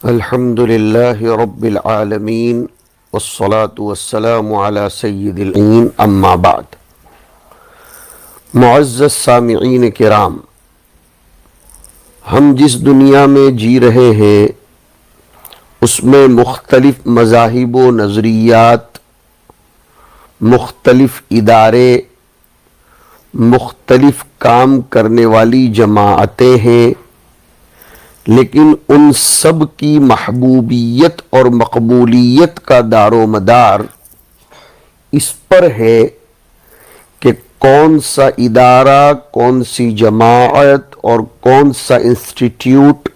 الحمد للہ رب العالمین والصلاة والسلام علی سید العین اما بعد۔ معزز سامعین کرام، ہم جس دنیا میں جی رہے ہیں اس میں مختلف مذاہب و نظریات، مختلف ادارے، مختلف کام کرنے والی جماعتیں ہیں، لیکن ان سب کی محبوبیت اور مقبولیت کا دار و مدار اس پر ہے کہ کون سا ادارہ، کون سی جماعت اور کون سا انسٹیٹیوٹ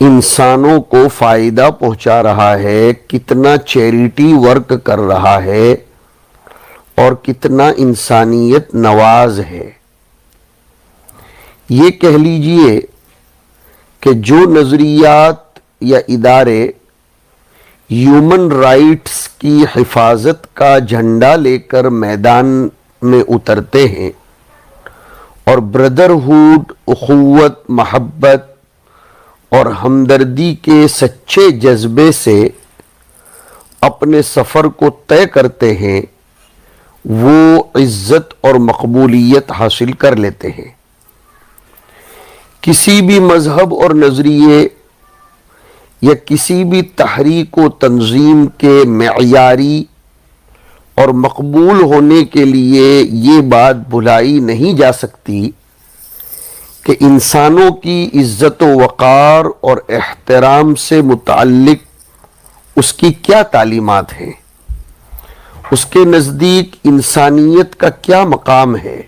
انسانوں کو فائدہ پہنچا رہا ہے، کتنا چیریٹی ورک کر رہا ہے اور کتنا انسانیت نواز ہے۔ یہ کہہ لیجئے کہ جو نظریات یا ادارے ہیومن رائٹس کی حفاظت کا جھنڈا لے کر میدان میں اترتے ہیں اور بردرہوڈ، اخوت، محبت اور ہمدردی کے سچے جذبے سے اپنے سفر کو طے کرتے ہیں، وہ عزت اور مقبولیت حاصل کر لیتے ہیں۔ کسی بھی مذہب اور نظریے یا کسی بھی تحریک و تنظیم کے معیاری اور مقبول ہونے کے لیے یہ بات بھلائی نہیں جا سکتی کہ انسانوں کی عزت و وقار اور احترام سے متعلق اس کی کیا تعلیمات ہیں، اس کے نزدیک انسانیت کا کیا مقام ہے،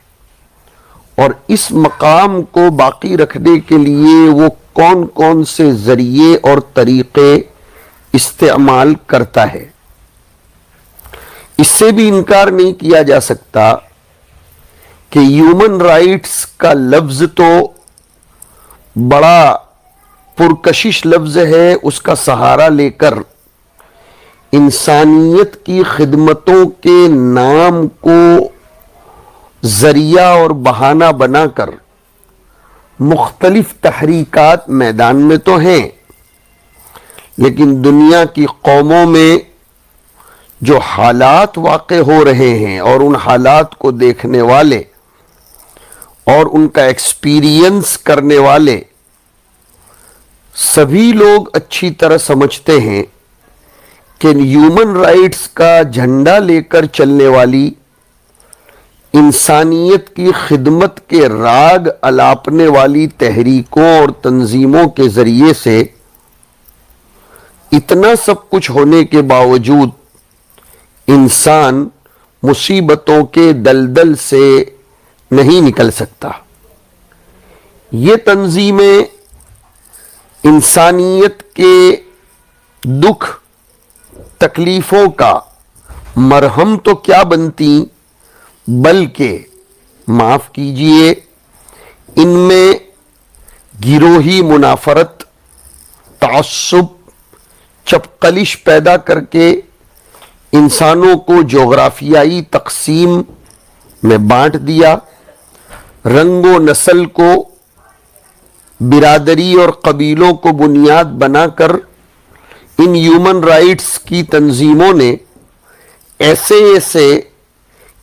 اور اس مقام کو باقی رکھنے کے لیے وہ کون کون سے ذریعے اور طریقے استعمال کرتا ہے۔ اس سے بھی انکار نہیں کیا جا سکتا کہ ہیومن رائٹس کا لفظ تو بڑا پرکشش لفظ ہے، اس کا سہارا لے کر انسانیت کی خدمتوں کے نام کو ذریعہ اور بہانہ بنا کر مختلف تحریکات میدان میں تو ہیں، لیکن دنیا کی قوموں میں جو حالات واقع ہو رہے ہیں اور ان حالات کو دیکھنے والے اور ان کا ایکسپیرینس کرنے والے سبھی لوگ اچھی طرح سمجھتے ہیں کہ ہیومن رائٹس کا جھنڈا لے کر چلنے والی، انسانیت کی خدمت کے راگ الاپنے والی تحریکوں اور تنظیموں کے ذریعے سے اتنا سب کچھ ہونے کے باوجود انسان مصیبتوں کے دلدل سے نہیں نکل سکتا۔ یہ تنظیمیں انسانیت کے دکھ تکلیفوں کا مرہم تو کیا بنتی، بلکہ معاف کیجئے ان میں گروہی منافرت، تعصب، چپقلش پیدا کر کے انسانوں کو جغرافیائی تقسیم میں بانٹ دیا، رنگ و نسل کو، برادری اور قبیلوں کو بنیاد بنا کر ان ہیومن رائٹس کی تنظیموں نے ایسے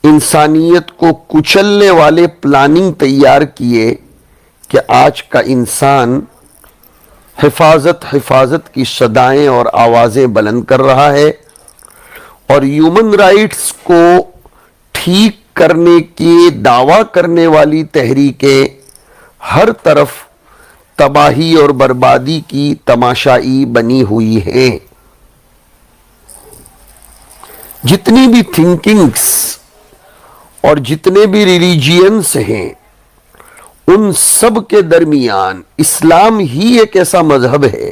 انسانیت کو کچلنے والے پلاننگ تیار کیے کہ آج کا انسان حفاظت کی صدائیں اور آوازیں بلند کر رہا ہے، اور ہیومن رائٹس کو ٹھیک کرنے کی دعویٰ کرنے والی تحریکیں ہر طرف تباہی اور بربادی کی تماشائی بنی ہوئی ہیں۔ جتنی بھی تھنکنگز اور جتنے بھی ریلیجینز ہیں، ان سب کے درمیان اسلام ہی ایک ایسا مذہب ہے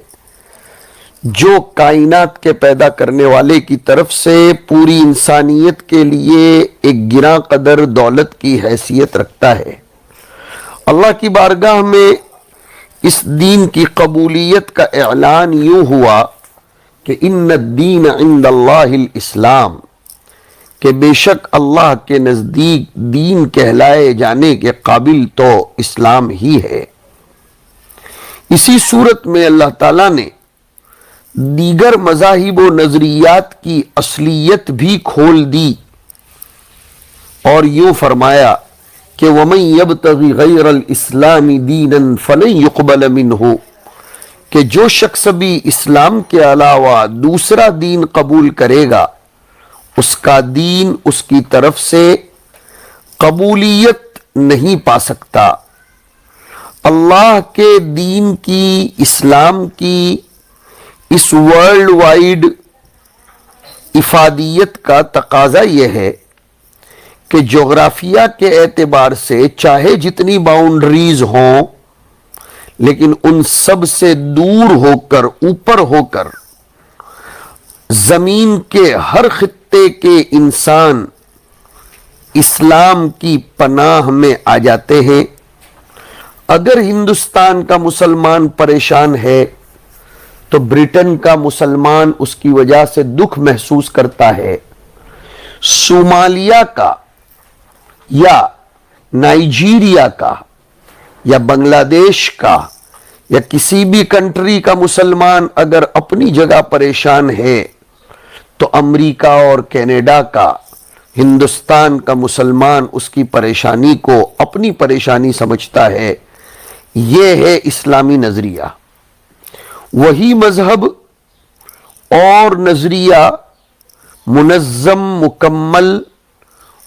جو کائنات کے پیدا کرنے والے کی طرف سے پوری انسانیت کے لیے ایک گراں قدر دولت کی حیثیت رکھتا ہے۔ اللہ کی بارگاہ میں اس دین کی قبولیت کا اعلان یوں ہوا کہ ان الدین عند اللہ الاسلام، کہ بے شک اللہ کے نزدیک دین کہلائے جانے کے قابل تو اسلام ہی ہے۔ اسی صورت میں اللہ تعالیٰ نے دیگر مذاہب و نظریات کی اصلیت بھی کھول دی اور یوں فرمایا کہ وَمَن يَبْتَغِ غَيْرَ الْإِسْلَامِ دِينًا فَلَن يُقْبَلَ مِنْهُ، کہ جو شخص بھی اسلام کے علاوہ دوسرا دین قبول کرے گا اس کا دین اس کی طرف سے قبولیت نہیں پا سکتا۔ اللہ کے دین کی، اسلام کی اس ورلڈ وائڈ افادیت کا تقاضا یہ ہے کہ جغرافیہ کے اعتبار سے چاہے جتنی باؤنڈریز ہوں لیکن ان سب سے دور ہو کر، اوپر ہو کر زمین کے ہر خطے کے انسان اسلام کی پناہ میں آ جاتے ہیں۔ اگر ہندوستان کا مسلمان پریشان ہے تو برٹن کا مسلمان اس کی وجہ سے دکھ محسوس کرتا ہے، صومالیہ کا یا نائجیریا کا یا بنگلہ دیش کا یا کسی بھی کنٹری کا مسلمان اگر اپنی جگہ پریشان ہے تو امریکہ اور کینیڈا کا، ہندوستان کا مسلمان اس کی پریشانی کو اپنی پریشانی سمجھتا ہے۔ یہ ہے اسلامی نظریہ۔ وہی مذہب اور نظریہ منظم، مکمل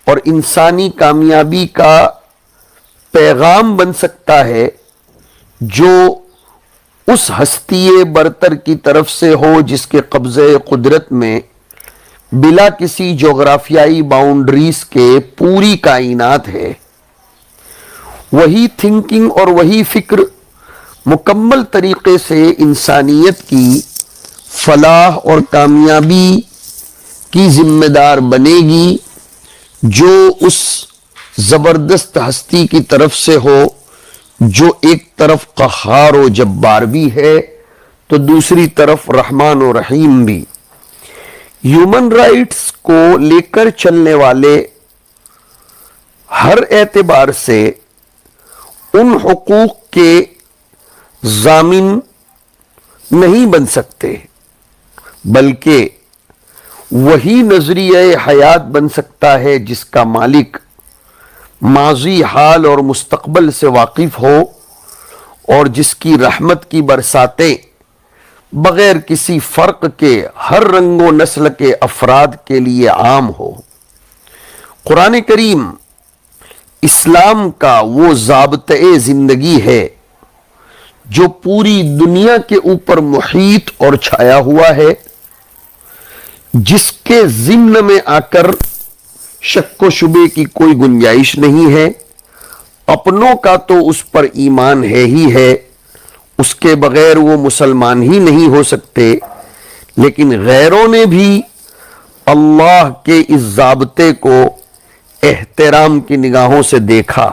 اور انسانی کامیابی کا پیغام بن سکتا ہے جو اس ہستی برتر کی طرف سے ہو جس کے قبضے قدرت میں بلا کسی جغرافیائی باؤنڈریز کے پوری کائنات ہے۔ وہی تھنکنگ اور وہی فکر مکمل طریقے سے انسانیت کی فلاح اور کامیابی کی ذمہ دار بنے گی جو اس زبردست ہستی کی طرف سے ہو جو ایک طرف قہار و جبار بھی ہے تو دوسری طرف رحمان و رحیم بھی۔ ہیومن رائٹس کو لے کر چلنے والے ہر اعتبار سے ان حقوق کے ضامن نہیں بن سکتے بلکہ وہی نظریہ حیات بن سکتا ہے جس کا مالک ماضی، حال اور مستقبل سے واقف ہو اور جس کی رحمت کی برساتیں بغیر کسی فرق کے ہر رنگ و نسل کے افراد کے لیے عام ہو۔ قرآن کریم اسلام کا وہ ضابطۂ زندگی ہے جو پوری دنیا کے اوپر محیط اور چھایا ہوا ہے، جس کے ضمن میں آ کر شک و شبے کی کوئی گنجائش نہیں ہے۔ اپنوں کا تو اس پر ایمان ہے ہی ہے، اس کے بغیر وہ مسلمان ہی نہیں ہو سکتے، لیکن غیروں نے بھی اللہ کے اس ضابطے کو احترام کی نگاہوں سے دیکھا۔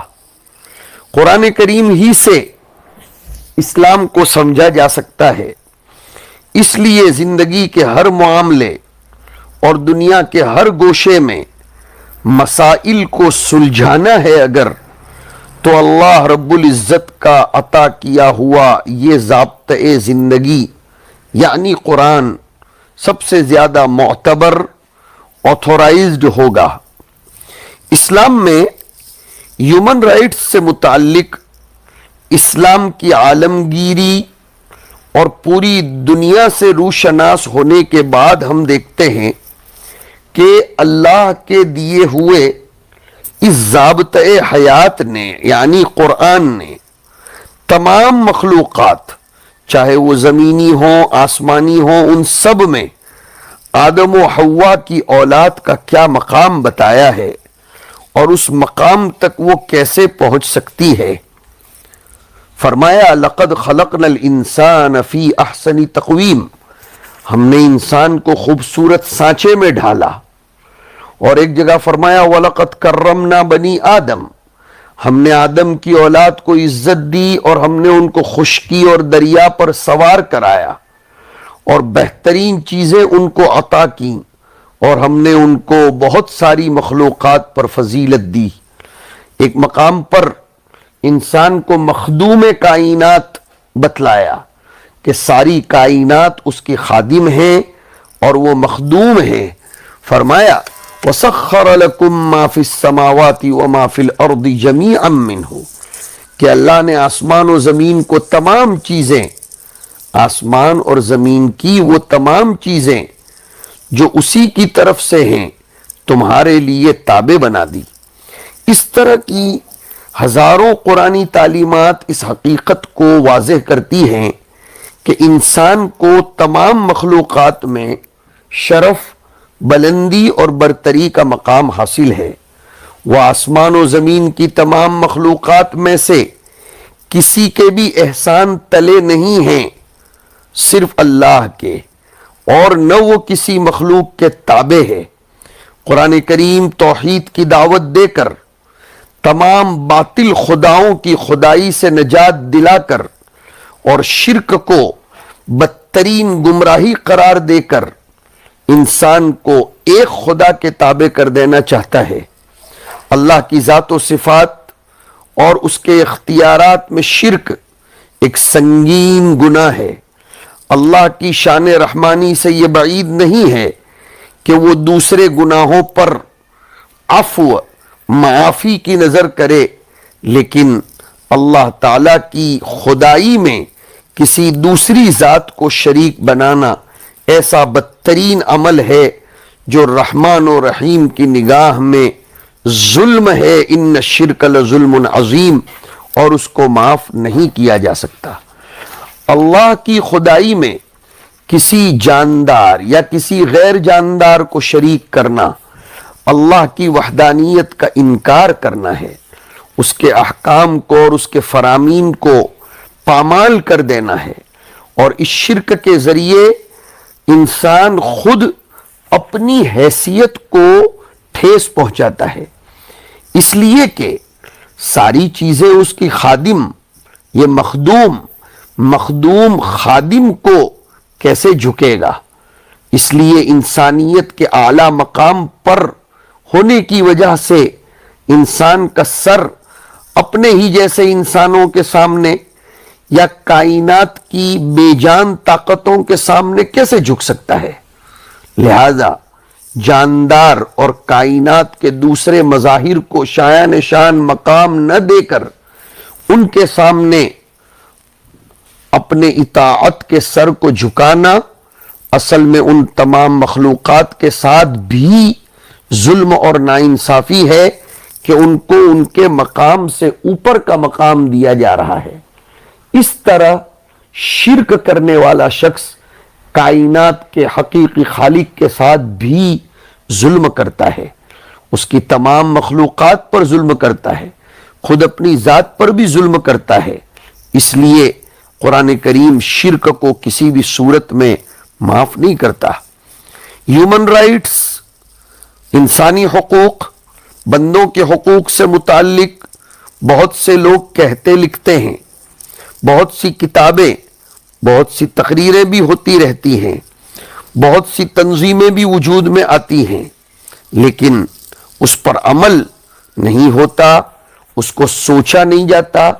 قرآن کریم ہی سے اسلام کو سمجھا جا سکتا ہے، اس لیے زندگی کے ہر معاملے اور دنیا کے ہر گوشے میں مسائل کو سلجھانا ہے اگر تو اللہ رب العزت کا عطا کیا ہوا یہ ضابطۂ زندگی یعنی قرآن سب سے زیادہ معتبر، آتھورائزڈ ہوگا۔ اسلام میں ہیومن رائٹس سے متعلق اسلام کی عالمگیری اور پوری دنیا سے روشناس ہونے کے بعد ہم دیکھتے ہیں کہ اللہ کے دیے ہوئے اس ضابطۂ حیات نے یعنی قرآن نے تمام مخلوقات چاہے وہ زمینی ہوں، آسمانی ہوں، ان سب میں آدم و حوا کی اولاد کا کیا مقام بتایا ہے اور اس مقام تک وہ کیسے پہنچ سکتی ہے۔ فرمایا لقد خلقنا الانسان فی احسن تقویم، ہم نے انسان کو خوبصورت سانچے میں ڈھالا۔ اور ایک جگہ فرمایا وَلَقَدْ كَرَّمْنَا بَنِي آدم، ہم نے آدم کی اولاد کو عزت دی اور ہم نے ان کو خشکی اور دریا پر سوار کرایا اور بہترین چیزیں ان کو عطا کیں اور ہم نے ان کو بہت ساری مخلوقات پر فضیلت دی۔ ایک مقام پر انسان کو مخدوم کائنات بتلایا کہ ساری کائنات اس کی خادم ہیں اور وہ مخدوم ہیں۔ فرمایا وَسَخَّرَ لَكُم مَّا فِي السَّمَاوَاتِ وَمَا فِي الْأَرْضِ جَمِيعًا مِّنْهُ کہ اللہ نے آسمان و زمین کو تمام چیزیں، آسمان اور زمین کی وہ تمام چیزیں جو اسی کی طرف سے ہیں تمہارے لیے تابع بنا دی۔ اس طرح کی ہزاروں قرآنی تعلیمات اس حقیقت کو واضح کرتی ہیں کہ انسان کو تمام مخلوقات میں شرف، بلندی اور برتری کا مقام حاصل ہے۔ وہ آسمان و زمین کی تمام مخلوقات میں سے کسی کے بھی احسان تلے نہیں ہیں، صرف اللہ کے، اور نہ وہ کسی مخلوق کے تابع ہے۔ قرآن کریم توحید کی دعوت دے کر تمام باطل خداؤں کی خدائی سے نجات دلا کر اور شرک کو بدترین گمراہی قرار دے کر انسان کو ایک خدا کے تابع کر دینا چاہتا ہے۔ اللہ کی ذات و صفات اور اس کے اختیارات میں شرک ایک سنگین گناہ ہے۔ اللہ کی شان رحمانی سے یہ بعید نہیں ہے کہ وہ دوسرے گناہوں پر عفو، معافی کی نظر کرے، لیکن اللہ تعالی کی خدائی میں کسی دوسری ذات کو شریک بنانا ایسا بدترین عمل ہے جو رحمان و رحیم کی نگاہ میں ظلم ہے۔ ان الشرک لظلم عظیم، اور اس کو معاف نہیں کیا جا سکتا۔ اللہ کی خدائی میں کسی جاندار یا کسی غیر جاندار کو شریک کرنا اللہ کی وحدانیت کا انکار کرنا ہے، اس کے احکام کو اور اس کے فرامین کو پامال کر دینا ہے، اور اس شرک کے ذریعے انسان خود اپنی حیثیت کو ٹھیس پہنچاتا ہے، اس لیے کہ ساری چیزیں اس کی خادم، یہ مخدوم خادم کو کیسے جھکے گا؟ اس لیے انسانیت کے اعلیٰ مقام پر ہونے کی وجہ سے انسان کا سر اپنے ہی جیسے انسانوں کے سامنے یا کائنات کی بے جان طاقتوں کے سامنے کیسے جھک سکتا ہے؟ لہذا جاندار اور کائنات کے دوسرے مظاہر کو شایان شان مقام نہ دے کر ان کے سامنے اپنے اطاعت کے سر کو جھکانا اصل میں ان تمام مخلوقات کے ساتھ بھی ظلم اور ناانصافی ہے کہ ان کو ان کے مقام سے اوپر کا مقام دیا جا رہا ہے۔ اس طرح شرک کرنے والا شخص کائنات کے حقیقی خالق کے ساتھ بھی ظلم کرتا ہے، اس کی تمام مخلوقات پر ظلم کرتا ہے، خود اپنی ذات پر بھی ظلم کرتا ہے۔ اس لیے قرآن کریم شرک کو کسی بھی صورت میں معاف نہیں کرتا۔ ہیومن رائٹس، انسانی حقوق، بندوں کے حقوق سے متعلق بہت سے لوگ کہتے لکھتے ہیں، بہت سی کتابیں، بہت سی تقریریں بھی ہوتی رہتی ہیں، بہت سی تنظیمیں بھی وجود میں آتی ہیں، لیکن اس پر عمل نہیں ہوتا، اس کو سوچا نہیں جاتا،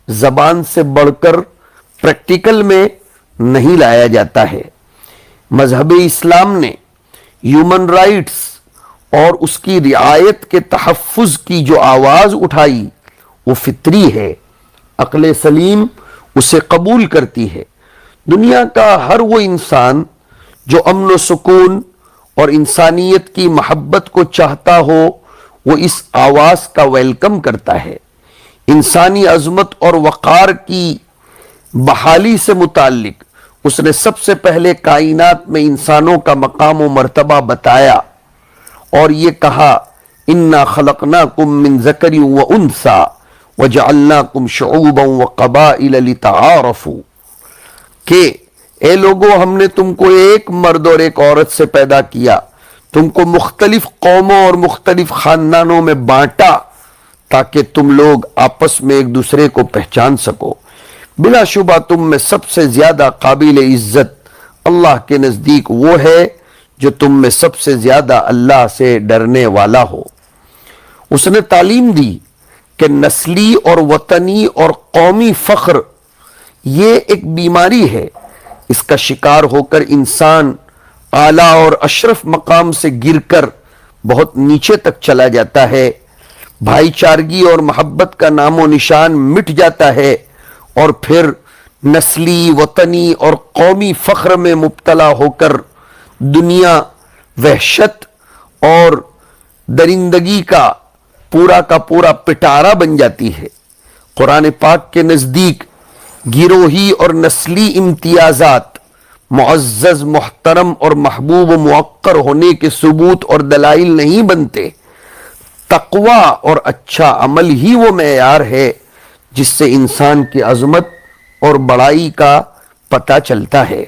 زبان سے بڑھ کر پریکٹیکل میں نہیں لایا جاتا ہے۔ مذہب اسلام نے ہیومن رائٹس اور اس کی رعایت کے تحفظ کی جو آواز اٹھائی وہ فطری ہے، عقل سلیم اسے قبول کرتی ہے۔ دنیا کا ہر وہ انسان جو امن و سکون اور انسانیت کی محبت کو چاہتا ہو وہ اس آواز کا ویلکم کرتا ہے۔ انسانی عظمت اور وقار کی بحالی سے متعلق اس نے سب سے پہلے کائنات میں انسانوں کا مقام و مرتبہ بتایا اور یہ کہا اِنَّا خَلَقْنَاكُم مِّن ذَكَرٍ وَأُنثَىٰ وَجَعَلْنَاكُمْ شُعُوبًا وَقَبَائِلَ لِتَعَارَفُوا کہ اے لوگو ہم نے تم کو ایک مرد اور ایک عورت سے پیدا کیا، تم کو مختلف قوموں اور مختلف خاندانوں میں بانٹا تاکہ تم لوگ آپس میں ایک دوسرے کو پہچان سکو۔ بلا شبہ تم میں سب سے زیادہ قابل عزت اللہ کے نزدیک وہ ہے جو تم میں سب سے زیادہ اللہ سے ڈرنے والا ہو۔ اس نے تعلیم دی کہ نسلی اور وطنی اور قومی فخر یہ ایک بیماری ہے اس کا شکار ہو کر انسان اعلیٰ اور اشرف مقام سے گر کر بہت نیچے تک چلا جاتا ہے، بھائی چارگی اور محبت کا نام و نشان مٹ جاتا ہے، اور پھر نسلی، وطنی اور قومی فخر میں مبتلا ہو کر دنیا وحشت اور درندگی کا پورا پٹارا بن جاتی ہے۔ قرآن پاک کے نزدیک گروہی اور نسلی امتیازات معزز، محترم اور محبوب و موقر ہونے کے ثبوت اور دلائل نہیں بنتے۔ تقوی اور اچھا عمل ہی وہ معیار ہے جس سے انسان کی عظمت اور بڑائی کا پتہ چلتا ہے۔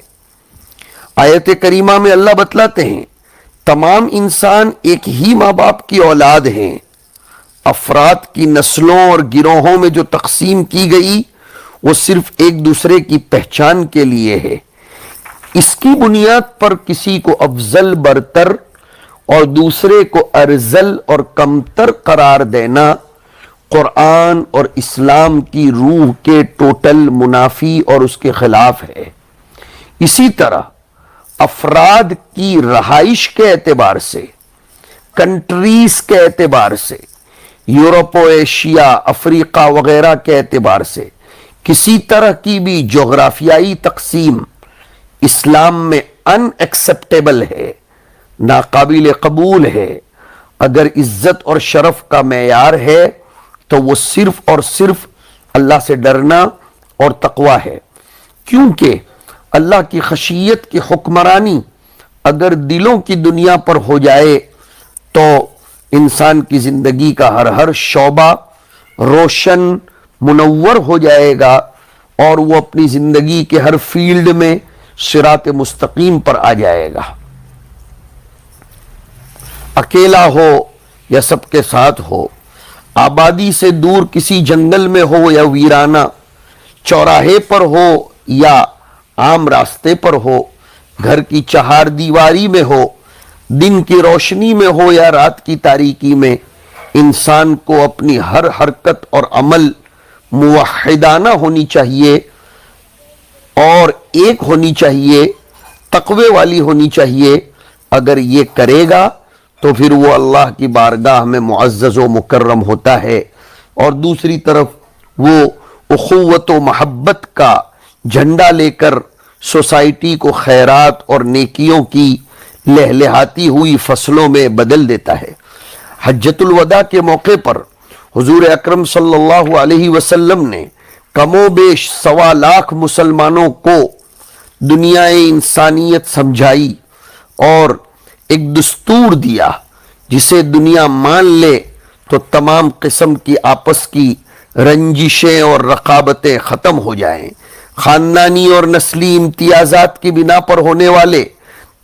آیت کریمہ میں اللہ بتلاتے ہیں تمام انسان ایک ہی ماں باپ کی اولاد ہیں۔ افراد کی نسلوں اور گروہوں میں جو تقسیم کی گئی وہ صرف ایک دوسرے کی پہچان کے لیے ہے۔ اس کی بنیاد پر کسی کو افضل برتر اور دوسرے کو ارذل اور کمتر قرار دینا قرآن اور اسلام کی روح کے ٹوٹل منافی اور اس کے خلاف ہے۔ اسی طرح افراد کی رہائش کے اعتبار سے، کنٹریز کے اعتبار سے، یورپ و ایشیا، افریقہ وغیرہ کے اعتبار سے کسی طرح کی بھی جغرافیائی تقسیم اسلام میں ان ایکسپٹیبل ہے، ناقابل قبول ہے۔ اگر عزت اور شرف کا معیار ہے تو وہ صرف اور صرف اللہ سے ڈرنا اور تقوی ہے، کیونکہ اللہ کی خشیت کی حکمرانی اگر دلوں کی دنیا پر ہو جائے تو انسان کی زندگی کا ہر شعبہ روشن منور ہو جائے گا اور وہ اپنی زندگی کے ہر فیلڈ میں صراط مستقیم پر آ جائے گا۔ اکیلا ہو یا سب کے ساتھ ہو، آبادی سے دور کسی جنگل میں ہو یا ویرانہ، چوراہے پر ہو یا عام راستے پر ہو، گھر کی چہار دیواری میں ہو، دن کی روشنی میں ہو یا رات کی تاریکی میں، انسان کو اپنی ہر حرکت اور عمل موحدانہ ہونی چاہیے اور ایک ہونی چاہیے، تقوی والی ہونی چاہیے۔ اگر یہ کرے گا تو پھر وہ اللہ کی بارگاہ میں معزز و مکرم ہوتا ہے، اور دوسری طرف وہ اخوت و محبت کا جھنڈا لے کر سوسائٹی کو خیرات اور نیکیوں کی لہلہاتی ہوئی فصلوں میں بدل دیتا ہے۔ حجۃ الوداع کے موقع پر حضور اکرم صلی اللہ علیہ وسلم نے کم و بیش 1.25 لاکھ مسلمانوں کو دنیا انسانیت سمجھائی اور ایک دستور دیا جسے دنیا مان لے تو تمام قسم کی آپس کی رنجشیں اور رقابتیں ختم ہو جائیں۔ خاندانی اور نسلی امتیازات کی بنا پر ہونے والے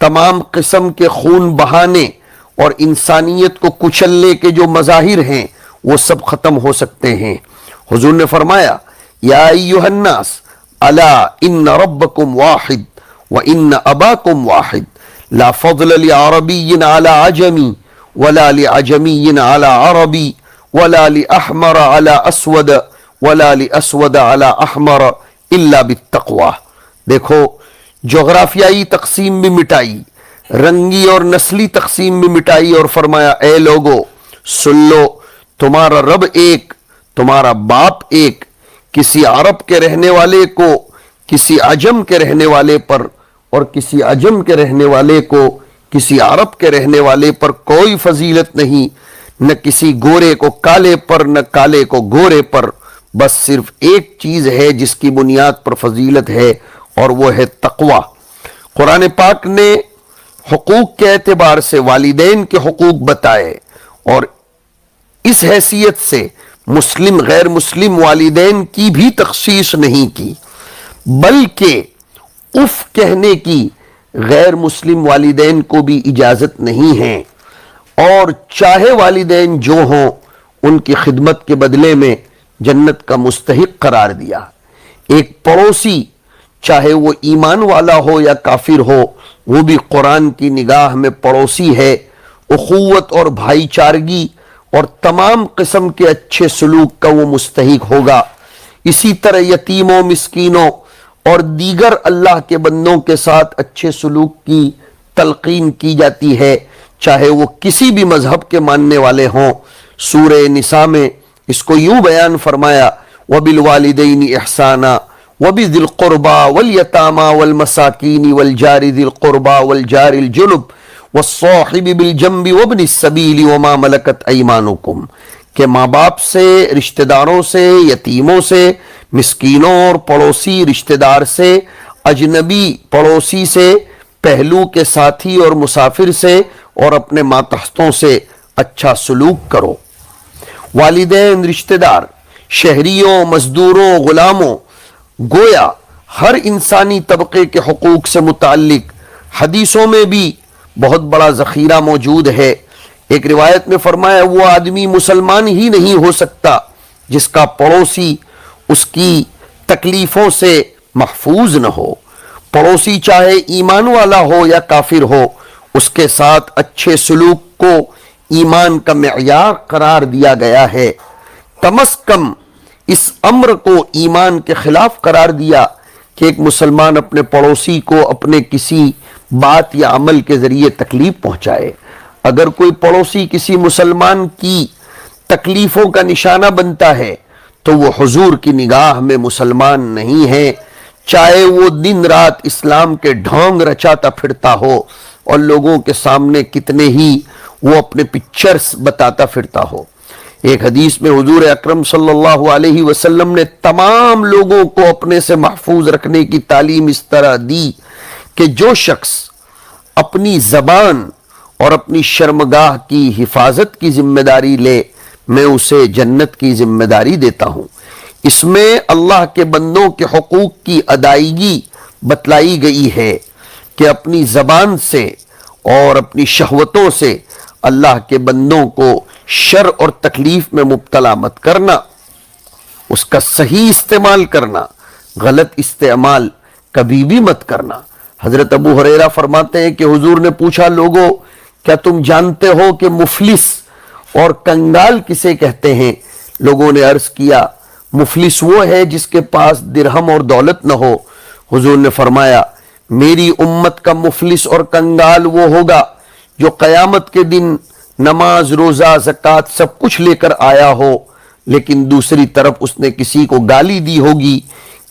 تمام قسم کے خون بہانے اور انسانیت کو کچلنے کے جو مظاہر ہیں وہ سب ختم ہو سکتے ہیں۔ حضور نے فرمایا یا ایھا الناس الا ان ربکم واحد وان اباکم واحد لا فضل لعربی علی عجمی ولا لعجمی علی عربی ولا لأحمر على اسود ولا لأسود على احمر الا بالتقوی۔ دیکھو جغرافیائی تقسیم بھی مٹائی، رنگی اور نسلی تقسیم بھی مٹائی، اور فرمایا اے لوگو سن لو، تمہارا رب ایک، تمہارا باپ ایک۔ کسی عرب کے رہنے والے کو کسی عجم کے رہنے والے پر اور کسی عجم کے رہنے والے کو کسی عرب کے رہنے والے پر کوئی فضیلت نہیں، نہ کسی گورے کو کالے پر نہ کالے کو گورے پر، بس صرف ایک چیز ہے جس کی بنیاد پر فضیلت ہے اور وہ ہے تقوی۔ قرآن پاک نے حقوق کے اعتبار سے والدین کے حقوق بتائے اور اس حیثیت سے مسلم غیر مسلم والدین کی بھی تخصیص نہیں کی، بلکہ اف کہنے کی غیر مسلم والدین کو بھی اجازت نہیں ہے، اور چاہے والدین جو ہوں ان کی خدمت کے بدلے میں جنت کا مستحق قرار دیا۔ ایک پڑوسی چاہے وہ ایمان والا ہو یا کافر ہو وہ بھی قرآن کی نگاہ میں پڑوسی ہے، اخوت اور بھائی چارگی اور تمام قسم کے اچھے سلوک کا وہ مستحق ہوگا۔ اسی طرح یتیموں، مسکینوں اور دیگر اللہ کے بندوں کے ساتھ اچھے سلوک کی تلقین کی جاتی ہے، چاہے وہ کسی بھی مذہب کے ماننے والے ہوں۔ سورہ نساء میں اس کو یوں بیان فرمایا، وَبِالْوَالِدَيْنِ إِحْسَانًا وَبِذِي الْقُرْبَى وَالْيَتَامَى وَالْمَسَاكِينِ وَالْجَارِ ذِي الْقُرْبَى وَالْجَارِ الْجُنُبِ وَالصَّاحِبِ بِالْجَنبِ وَابْنِ السَّبِيلِ وَمَا مَلَكَتْ أَيْمَانُكُمْ، کہ ماں باپ سے، رشتہ داروں سے، یتیموں سے، مسکینوں اور پڑوسی رشتہ دار سے، اجنبی پڑوسی سے، پہلو کے ساتھی اور مسافر سے، اور اپنے ماتحتوں سے اچھا سلوک کرو۔ والدین، رشتہ دار، شہریوں، مزدوروں، غلاموں، گویا ہر انسانی طبقے کے حقوق سے متعلق حدیثوں میں بھی بہت بڑا ذخیرہ موجود ہے۔ ایک روایت میں فرمایا، وہ آدمی مسلمان ہی نہیں ہو سکتا جس کا پڑوسی اس کی تکلیفوں سے محفوظ نہ ہو۔ پڑوسی چاہے ایمان والا ہو یا کافر ہو، اس کے ساتھ اچھے سلوک کو ایمان کا معیار قرار دیا گیا ہے۔ کم از کم اس امر کو ایمان کے خلاف قرار دیا کہ ایک مسلمان اپنے پڑوسی کو اپنے کسی بات یا عمل کے ذریعے تکلیف پہنچائے۔ اگر کوئی پڑوسی کسی مسلمان کی تکلیفوں کا نشانہ بنتا ہے تو وہ حضور کی نگاہ میں مسلمان نہیں ہے، چاہے وہ دن رات اسلام کے ڈھونگ رچاتا پھرتا ہو اور لوگوں کے سامنے کتنے ہی وہ اپنے پکچرز بتاتا پھرتا ہو۔ ایک حدیث میں حضور اکرم صلی اللہ علیہ وسلم نے تمام لوگوں کو اپنے سے محفوظ رکھنے کی تعلیم اس طرح دی کہ جو شخص اپنی زبان اور اپنی شرمگاہ کی حفاظت کی ذمہ داری لے، میں اسے جنت کی ذمہ داری دیتا ہوں۔ اس میں اللہ کے بندوں کے حقوق کی ادائیگی بتلائی گئی ہے کہ اپنی زبان سے اور اپنی شہوتوں سے اللہ کے بندوں کو شر اور تکلیف میں مبتلا مت کرنا، اس کا صحیح استعمال کرنا، غلط استعمال کبھی بھی مت کرنا۔ حضرت ابو ہریرہ فرماتے ہیں کہ حضور نے پوچھا، لوگو کیا تم جانتے ہو کہ مفلس اور کنگال کسے کہتے ہیں؟ لوگوں نے عرض کیا، مفلس وہ ہے جس کے پاس درہم اور دولت نہ ہو۔ حضور نے فرمایا، میری امت کا مفلس اور کنگال وہ ہوگا جو قیامت کے دن نماز، روزہ، زکوٰۃ سب کچھ لے کر آیا ہو، لیکن دوسری طرف اس نے کسی کو گالی دی ہوگی،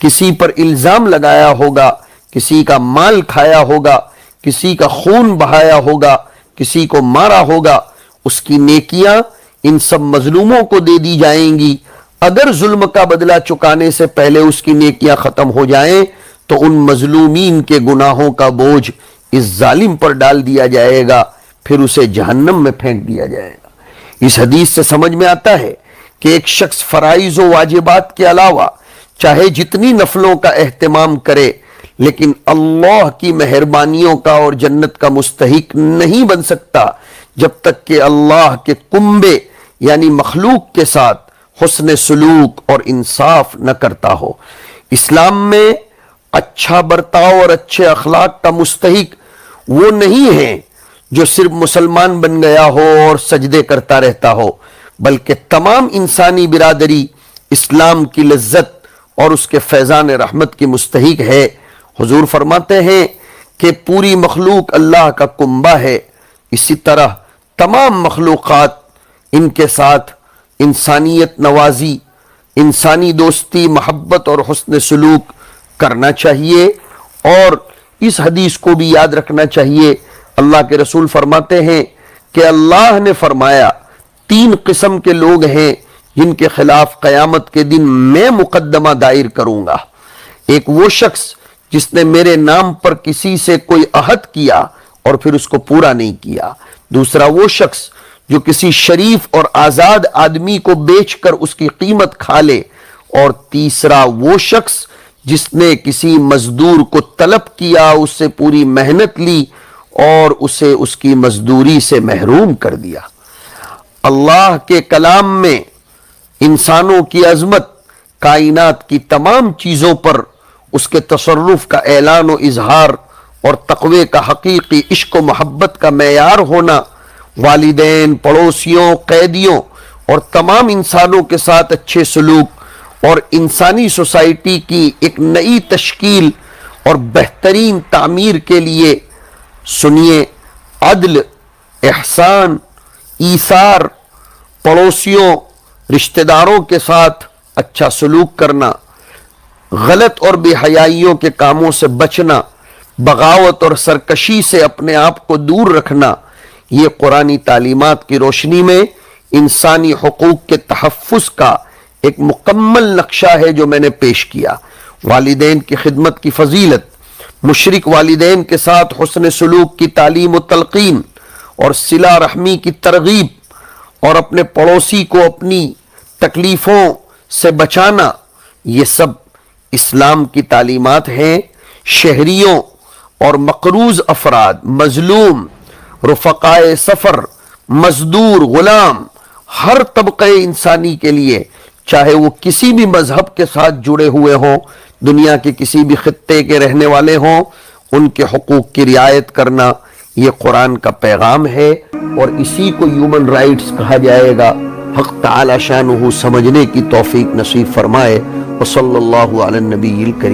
کسی پر الزام لگایا ہوگا، کسی کا مال کھایا ہوگا، کسی کا خون بہایا ہوگا، کسی کو مارا ہوگا۔ اس کی نیکیاں ان سب مظلوموں کو دے دی جائیں گی۔ اگر ظلم کا بدلہ چکانے سے پہلے اس کی نیکیاں ختم ہو جائیں تو ان مظلومین کے گناہوں کا بوجھ اس ظالم پر ڈال دیا جائے گا، پھر اسے جہنم میں پھینک دیا جائے گا۔ اس حدیث سے سمجھ میں آتا ہے کہ ایک شخص فرائض و واجبات کے علاوہ چاہے جتنی نفلوں کا اہتمام کرے، لیکن اللہ کی مہربانیوں کا اور جنت کا مستحق نہیں بن سکتا جب تک کہ اللہ کے کنبے یعنی مخلوق کے ساتھ حسن سلوک اور انصاف نہ کرتا ہو۔ اسلام میں اچھا برتاؤ اور اچھے اخلاق کا مستحق وہ نہیں ہے جو صرف مسلمان بن گیا ہو اور سجدے کرتا رہتا ہو، بلکہ تمام انسانی برادری اسلام کی لذت اور اس کے فیضان رحمت کی مستحق ہے۔ حضور فرماتے ہیں کہ پوری مخلوق اللہ کا کنبہ ہے، اسی طرح تمام مخلوقات ان کے ساتھ انسانیت نوازی، انسانی دوستی، محبت اور حسن سلوک کرنا چاہیے۔ اور اس حدیث کو بھی یاد رکھنا چاہیے، اللہ کے رسول فرماتے ہیں کہ اللہ نے فرمایا 3 قسم کے لوگ ہیں جن کے خلاف قیامت کے دن میں مقدمہ دائر کروں گا۔ ایک وہ شخص جس نے میرے نام پر کسی سے کوئی عہد کیا اور پھر اس کو پورا نہیں کیا، دوسرا وہ شخص جو کسی شریف اور آزاد آدمی کو بیچ کر اس کی قیمت کھا لے، اور تیسرا وہ شخص جس نے کسی مزدور کو طلب کیا، اس سے پوری محنت لی اور اسے اس کی مزدوری سے محروم کر دیا۔ اللہ کے کلام میں انسانوں کی عظمت، کائنات کی تمام چیزوں پر اس کے تصرف کا اعلان و اظہار اور تقوی کا حقیقی عشق و محبت کا معیار ہونا، والدین، پڑوسیوں، قیدیوں اور تمام انسانوں کے ساتھ اچھے سلوک اور انسانی سوسائٹی کی ایک نئی تشکیل اور بہترین تعمیر کے لیے سنیے عدل، احسان، ایثار، پڑوسیوں، رشتہ داروں کے ساتھ اچھا سلوک کرنا، غلط اور بے حیائیوں کے کاموں سے بچنا، بغاوت اور سرکشی سے اپنے آپ کو دور رکھنا، یہ قرآنی تعلیمات کی روشنی میں انسانی حقوق کے تحفظ کا ایک مکمل نقشہ ہے جو میں نے پیش کیا۔ والدین کی خدمت کی فضیلت، مشرک والدین کے ساتھ حسن سلوک کی تعلیم و تلقین اور صلہ رحمی کی ترغیب، اور اپنے پڑوسی کو اپنی تکلیفوں سے بچانا، یہ سب اسلام کی تعلیمات ہیں۔ شہریوں اور مقروض افراد، مظلوم، رفقائے سفر، مزدور، غلام، ہر طبقے انسانی کے لیے، چاہے وہ کسی بھی مذہب کے ساتھ جڑے ہوئے ہوں، دنیا کے کسی بھی خطے کے رہنے والے ہوں، ان کے حقوق کی رعایت کرنا یہ قرآن کا پیغام ہے، اور اسی کو ہیومن رائٹس کہا جائے گا۔ حق تعالی شانہ سمجھنے کی توفیق نصیب فرمائے۔ وصلی اللہ علی النبی الکریم۔